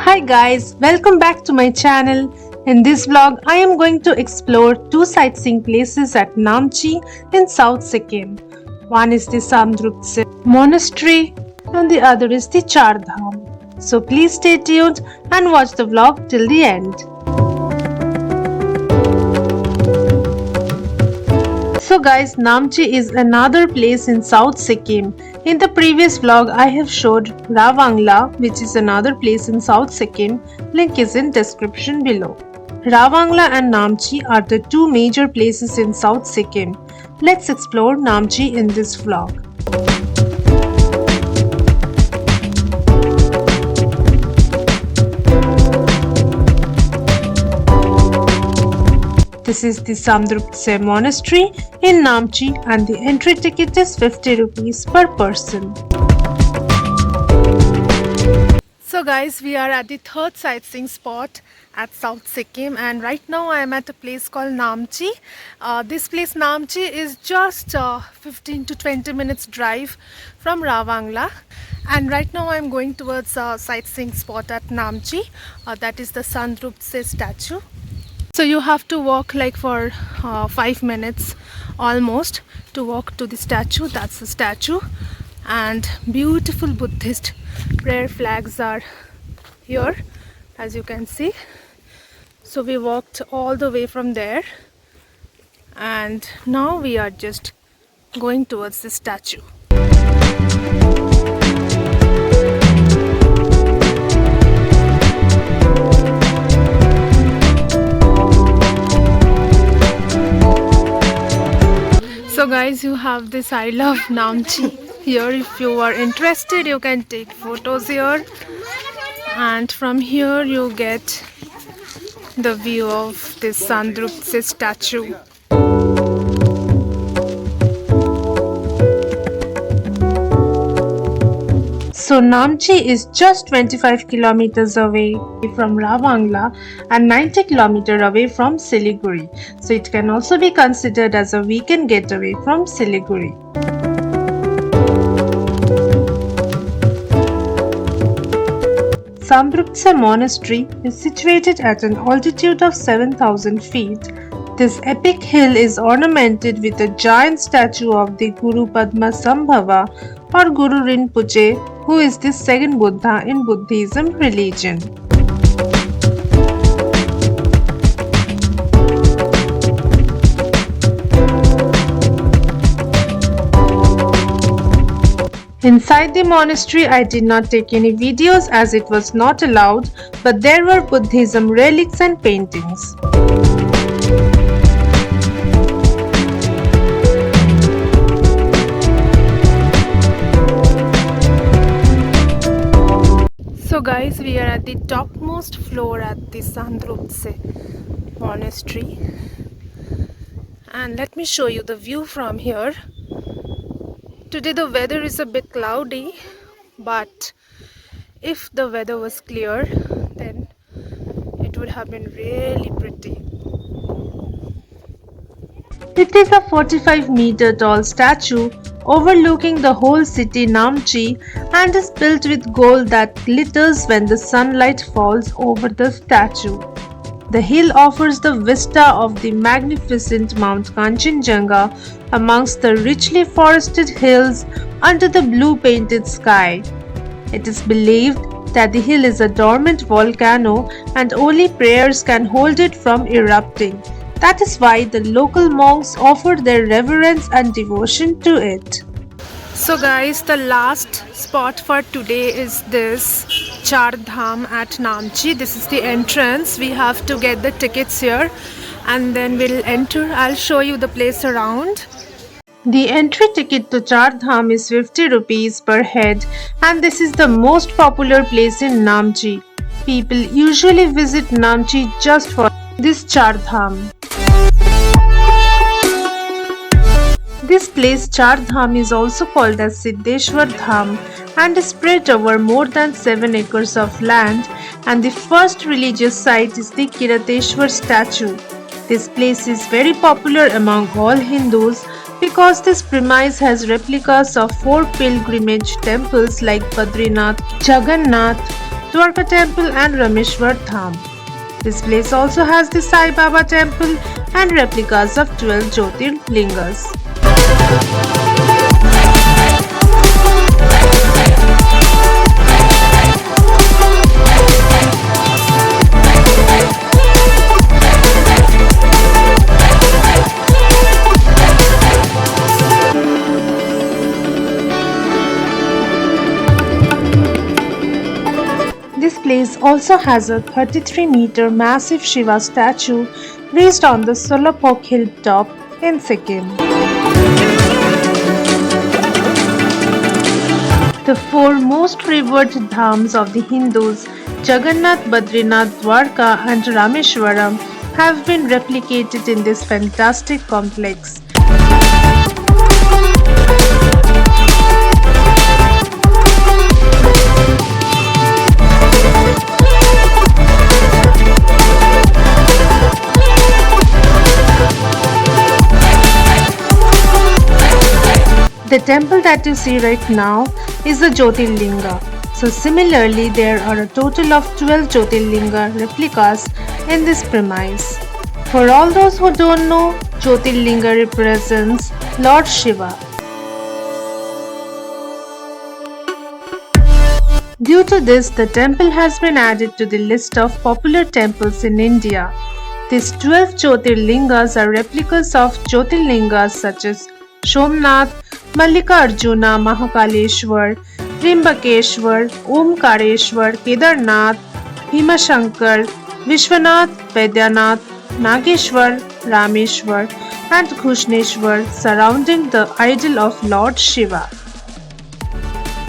Hi guys, welcome back to my channel. In this vlog, I am going to explore two sightseeing places at Namchi in South Sikkim. One is the Samdrupse Monastery and the other is the Char Dham. So please stay tuned and watch the vlog till the end. So guys, Namchi is another place in South Sikkim. In the previous vlog, I have showed Rawangla, which is another place in South Sikkim. Link is in description below. Rawangla and Namchi are the two major places in South Sikkim. Let's explore Namchi in this vlog. This is the Samdrupse Monastery in Namchi and the entry ticket is 50 rupees per person. So guys, we are at the third sightseeing spot at South Sikkim and right now I am at a place called Namchi. This place Namchi is just 15 to 20 minutes drive from Rawangla. And right now I am going towards a sightseeing spot at Namchi. That is the Samdrupse statue. So you have to walk like for 5 minutes almost to walk to the statue. That's the statue, and beautiful Buddhist prayer flags are here, as you can see. So we walked all the way from there and now we are just going towards the statue. So guys, you have this I love Namchi here. If you are interested, you can take photos here, and from here you get the view of this Samdrupse statue. So Namchi is just 25 kilometers away from Rawangla and 90 kilometers away from Siliguri. So it can also be considered as a weekend getaway from Siliguri. Samdrupse Monastery is situated at an altitude of 7,000 feet. This epic hill is ornamented with a giant statue of the Guru Padma Sambhava or Guru Rinpoche, who is the second Buddha in Buddhism religion. Inside the monastery, I did not take any videos as it was not allowed, but there were Buddhism relics and paintings. So guys, we are at the topmost floor at the Samdrupse Monastery, and let me show you the view from here. Today the weather is a bit cloudy, but if the weather was clear, then it would have been really pretty. It is a 45-meter tall statue overlooking the whole city Namchi and is built with gold that glitters when the sunlight falls over the statue. The hill offers the vista of the magnificent Mount Kanchenjunga amongst the richly forested hills under the blue painted sky. It is believed that the hill is a dormant volcano and only prayers can hold it from erupting. That is why the local monks offer their reverence and devotion to it. So guys, the last spot for today is this Char Dham at Namchi. This is the entrance. We have to get the tickets here and then we'll enter. I'll show you the place around. The entry ticket to Char Dham is 50 rupees per head, and this is the most popular place in Namchi. People usually visit Namchi just for this Char Dham. This place Char Dham is also called as Siddheshwar Dham and is spread over more than 7 acres of land, and the first religious site is the Kirateshwar statue. This place is very popular among all Hindus because this premise has replicas of 4 pilgrimage temples like Badrinath, Jagannath, Dwarka Temple and Rameshwar Dham. This place also has the Sai Baba Temple and replicas of 12 Jyotirlingas. This place also has a 33-meter massive Shiva statue raised on the Solapok hilltop in Sikkim. The four most revered dhams of the Hindus, Jagannath, Badrinath, Dwarka and Rameshwaram, have been replicated in this fantastic complex. The temple that you see right now is a Jyotirlinga. So similarly, there are a total of 12 Jyotirlinga replicas in this premise. For all those who don't know, Jyotirlinga represents Lord Shiva. Due to this, the temple has been added to the list of popular temples in India. These 12 Jyotirlingas are replicas of Jyotirlingas such as Somnath, Mallikarjuna, Mahakaleshwar, Trimbakeshwar, Omkareshwar, Kedarnath, Bhimashankar, Vishwanath, Vaidyanath, Nageshwar, Rameshwar and Kushneshwar surrounding the idol of Lord Shiva.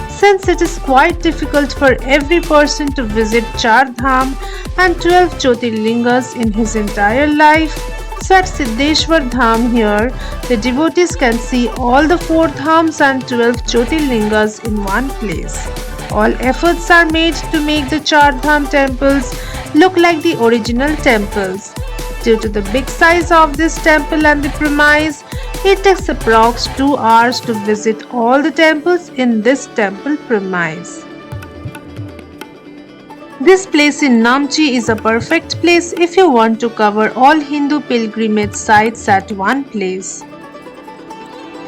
Since it is quite difficult for every person to visit Char Dham and 12 Jyotirlingas in his entire life, so at Siddheshwar Dham here, the devotees can see all the 4 dhams and 12 Jyotirlingas in one place. All efforts are made to make the Char Dham temples look like the original temples. Due to the big size of this temple and the premise, it takes approx 2 hours to visit all the temples in this temple premise. This place in Namchi is a perfect place if you want to cover all Hindu pilgrimage sites at one place.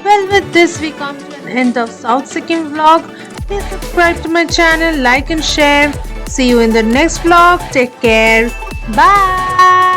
Well, with this we come to an end of South Sikkim vlog. Please subscribe to my channel, like and share. See you in the next vlog. Take care. Bye.